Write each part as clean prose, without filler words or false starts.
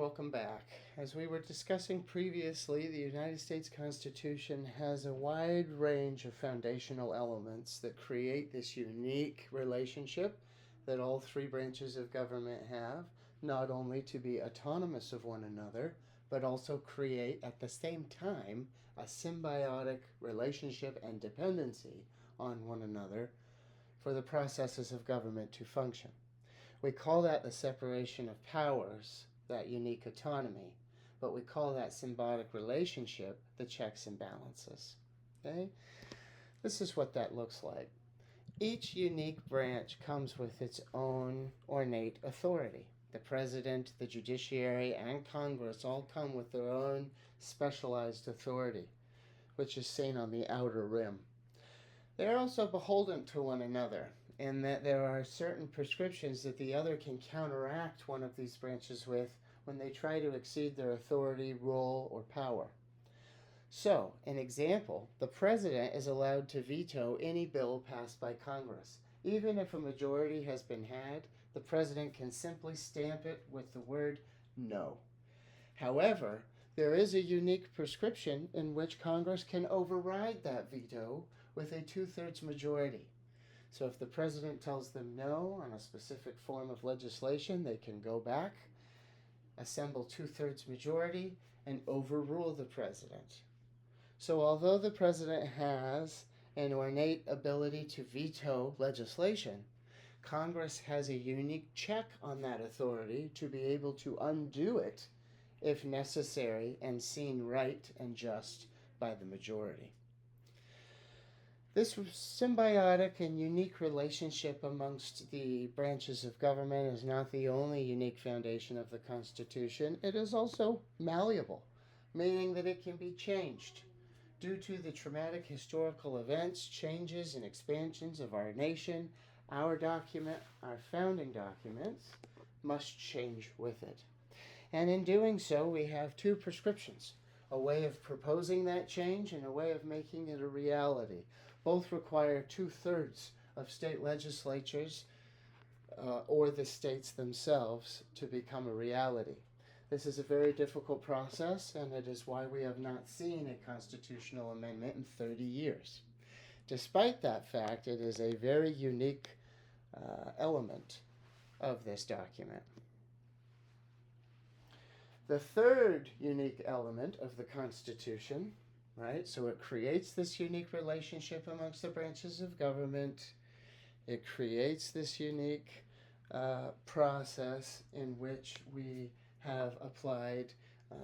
welcome back. As we were discussing previously, the United States Constitution has a wide range of foundational elements that create this unique relationship that all three branches of government have, not only to be autonomous of one another, but also create at the same time a symbiotic relationship and dependency on one another for the processes of government to function. We call that the separation of powers, that unique autonomy, but we call that symbiotic relationship the checks and balances. Okay? This is what that looks like. Each unique branch comes with its own ornate authority. The president, the judiciary, and Congress all come with their own specialized authority, which is seen on the outer rim. They are also beholden to one another, in that there are certain prescriptions that the other can counteract one of these branches with when they try to exceed their authority, role, or power. So, an example, the president is allowed to veto any bill passed by Congress. Even if a majority has been had, the president can simply stamp it with the word no. However, there is a unique prescription in which Congress can override that veto with a 2/3 majority. So if the president tells them no on a specific form of legislation, they can go back, assemble 2/3 majority, and overrule the president. So although the president has an ornate ability to veto legislation, Congress has a unique check on that authority to be able to undo it if necessary and seen right and just by the majority. This symbiotic and unique relationship amongst the branches of government is not the only unique foundation of the Constitution. It is also malleable, meaning that it can be changed. Due to the traumatic historical events, changes, and expansions of our nation, our document, our founding documents, must change with it. And in doing so, we have two prescriptions: a way of proposing that change and a way of making it a reality. Both require 2/3 of state legislatures or the states themselves to become a reality. This is a very difficult process, and it is why we have not seen a constitutional amendment in 30 years. Despite that fact, it is a very unique element of this document. The third unique element of the Constitution, right? So it creates this unique relationship amongst the branches of government. It creates this unique process in which we have applied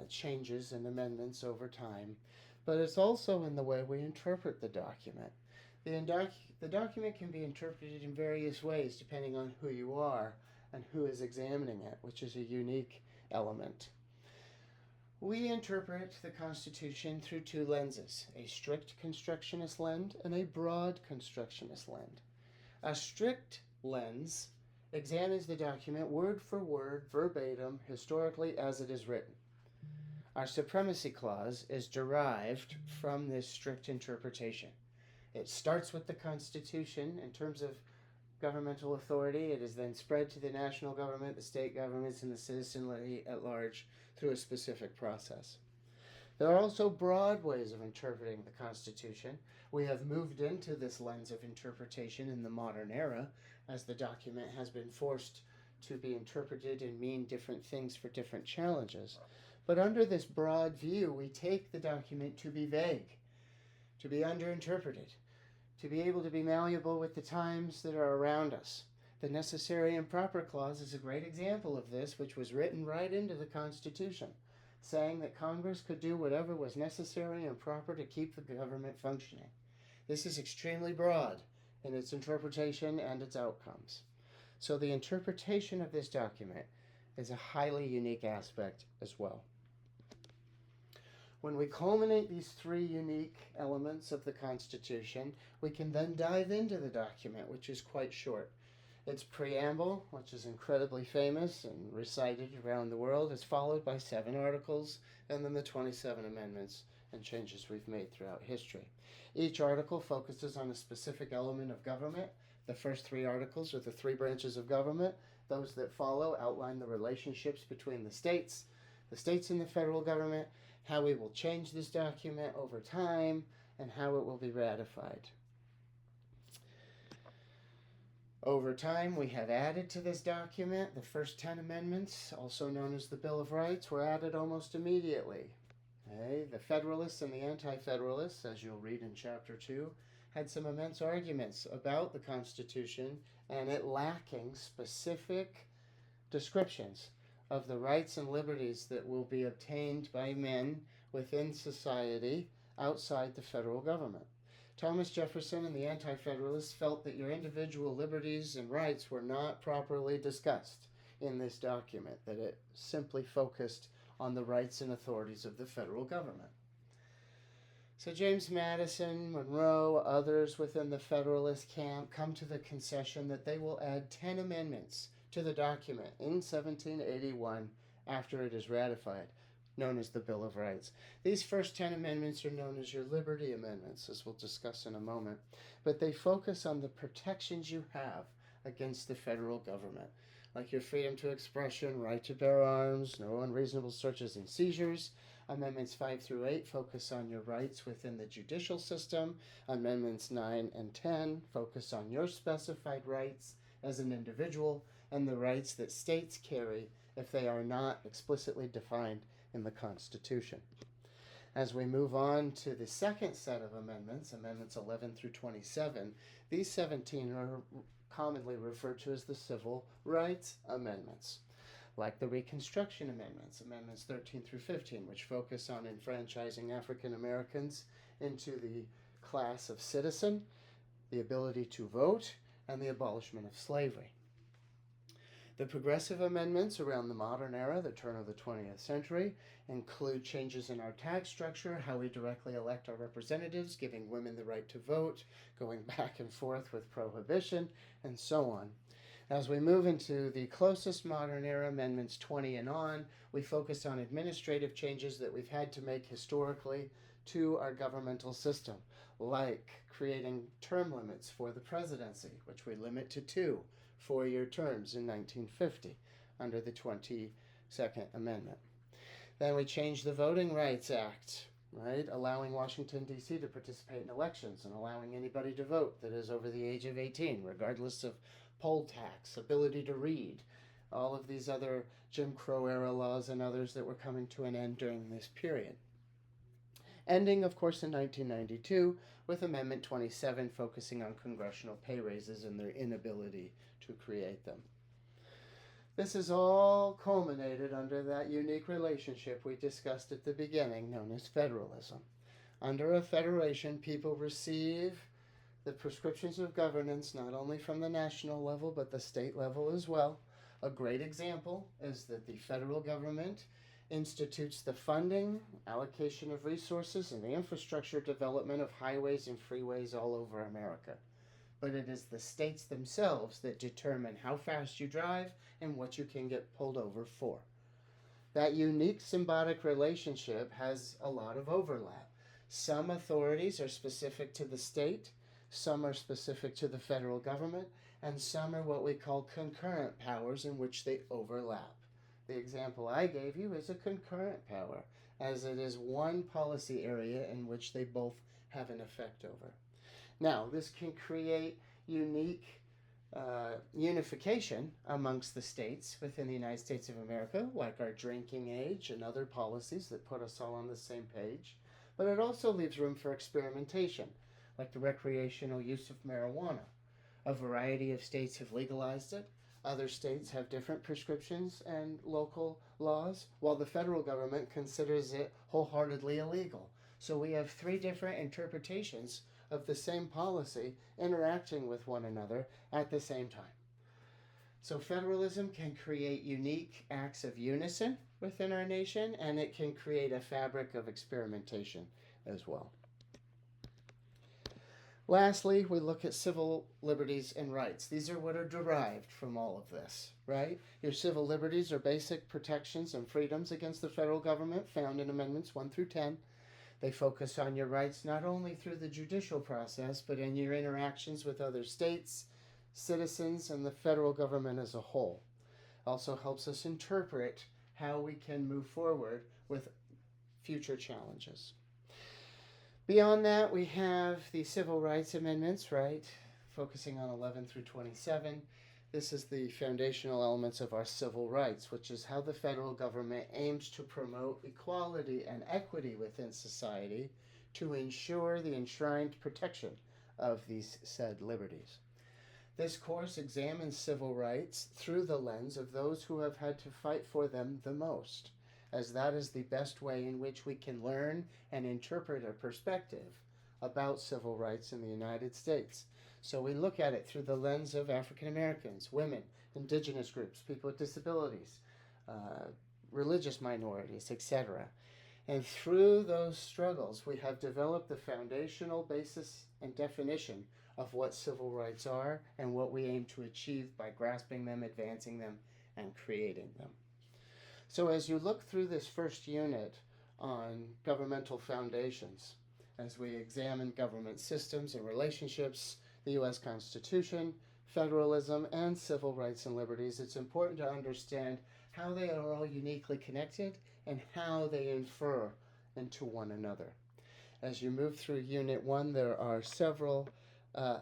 changes and amendments over time. But it's also in the way we interpret the document. The document can be interpreted in various ways depending on who you are and who is examining it, which is a unique element. We interpret the Constitution through two lenses: a strict constructionist lens and a broad constructionist lens. A strict lens examines the document word for word, verbatim, historically as it is written. Our supremacy clause is derived from this strict interpretation. It starts with the Constitution in terms of governmental authority. It is then spread to the national government, the state governments, and the citizenry at large through a specific process. There are also broad ways of interpreting the Constitution. We have moved into this lens of interpretation in the modern era, as the document has been forced to be interpreted and mean different things for different challenges. But under this broad view, we take the document to be vague, to be underinterpreted, to be able to be malleable with the times that are around us. The necessary and proper clause is a great example of this, which was written right into the Constitution, saying that Congress could do whatever was necessary and proper to keep the government functioning. This is extremely broad in its interpretation and its outcomes. So the interpretation of this document is a highly unique aspect as well. When we culminate these three unique elements of the Constitution, we can then dive into the document, which is quite short. Its preamble, which is incredibly famous and recited around the world, is followed by 7 articles and then the 27 amendments and changes we've made throughout history. Each article focuses on a specific element of government. The first 3 articles are the 3 branches of government. Those that follow outline the relationships between the states. the states and the federal government, how we will change this document over time, and how it will be ratified. Over time, we have added to this document. The first 10 amendments, also known as the Bill of Rights, were added almost immediately. Okay? The Federalists and the Anti-Federalists, as you'll read in Chapter 2, had some immense arguments about the Constitution and it lacking specific descriptions of the rights and liberties that will be obtained by men within society outside the federal government. Thomas Jefferson and the Anti-Federalists felt that your individual liberties and rights were not properly discussed in this document, that it simply focused on the rights and authorities of the federal government. So James Madison, Monroe, others within the Federalist camp come to the concession that they will add 10 amendments to the document in 1781 after it is ratified, known as the Bill of Rights. These first 10 amendments are known as your Liberty Amendments, as we'll discuss in a moment, but they focus on the protections you have against the federal government, like your freedom to expression, right to bear arms, no unreasonable searches and seizures. Amendments 5 through 8 focus on your rights within the judicial system. Amendments 9 and 10 focus on your specified rights as an individual and the rights that states carry if they are not explicitly defined in the Constitution. As we move on to the second set of amendments, amendments 11 through 27, these 17 are commonly referred to as the Civil Rights Amendments, like the Reconstruction Amendments, amendments 13 through 15, which focus on enfranchising African Americans into the class of citizen, the ability to vote, and the abolishment of slavery. The Progressive Amendments around the modern era, the turn of the 20th century, include changes in our tax structure, how we directly elect our representatives, giving women the right to vote, going back and forth with prohibition, and so on. As we move into the closest modern era, amendments 20 and on, we focus on administrative changes that we've had to make historically to our governmental system, like creating term limits for the presidency, which we limit to 2 4-year terms in 1950 under the 22nd Amendment. Then we changed the Voting Rights Act, right, allowing Washington, D.C. to participate in elections and allowing anybody to vote that is over the age of 18, regardless of poll tax, ability to read, all of these other Jim Crow era laws and others that were coming to an end during this period. Ending, of course, in 1992 with Amendment 27 focusing on congressional pay raises and their inability to create them. This is all culminated under that unique relationship we discussed at the beginning, known as federalism. Under a federation, people receive the prescriptions of governance not only from the national level but the state level as well. A great example is that the federal government institutes the funding, allocation of resources, and the infrastructure development of highways and freeways all over America. But it is the states themselves that determine how fast you drive and what you can get pulled over for. That unique symbiotic relationship has a lot of overlap. Some authorities are specific to the state, some are specific to the federal government, and some are what we call concurrent powers in which they overlap. The example I gave you is a concurrent power, as it is one policy area in which they both have an effect over. Now, this can create unique unification amongst the states within the United States of America, like our drinking age and other policies that put us all on the same page. But it also leaves room for experimentation, like the recreational use of marijuana. A variety of states have legalized it. Other states have different prescriptions and local laws, while the federal government considers it wholeheartedly illegal. So we have 3 different interpretations of the same policy interacting with one another at the same time. So federalism can create unique acts of unison within our nation, and it can create a fabric of experimentation as well. Lastly, we look at civil liberties and rights. These are what are derived from all of this, right? Your civil liberties are basic protections and freedoms against the federal government found in Amendments 1 through 10. They focus on your rights not only through the judicial process, but in your interactions with other states, citizens, and the federal government as a whole. Also helps us interpret how we can move forward with future challenges. Beyond that, we have the Civil Rights Amendments, right? Focusing on 11 through 27. This is the foundational elements of our civil rights, which is how the federal government aims to promote equality and equity within society to ensure the enshrined protection of these said liberties. This course examines civil rights through the lens of those who have had to fight for them the most, as that is the best way in which we can learn and interpret a perspective about civil rights in the United States. So we look at it through the lens of African Americans, women, indigenous groups, people with disabilities, religious minorities, etc. And through those struggles, we have developed the foundational basis and definition of what civil rights are and what we aim to achieve by grasping them, advancing them, and creating them. So as you look through this first unit on governmental foundations, as we examine government systems and relationships, the U.S. Constitution, federalism, and civil rights and liberties, it's important to understand how they are all uniquely connected and how they infer into one another. As you move through Unit 1, there are several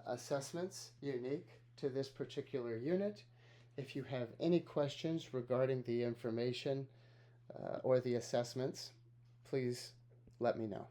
assessments unique to this particular unit. If you have any questions regarding the information or the assessments, please let me know.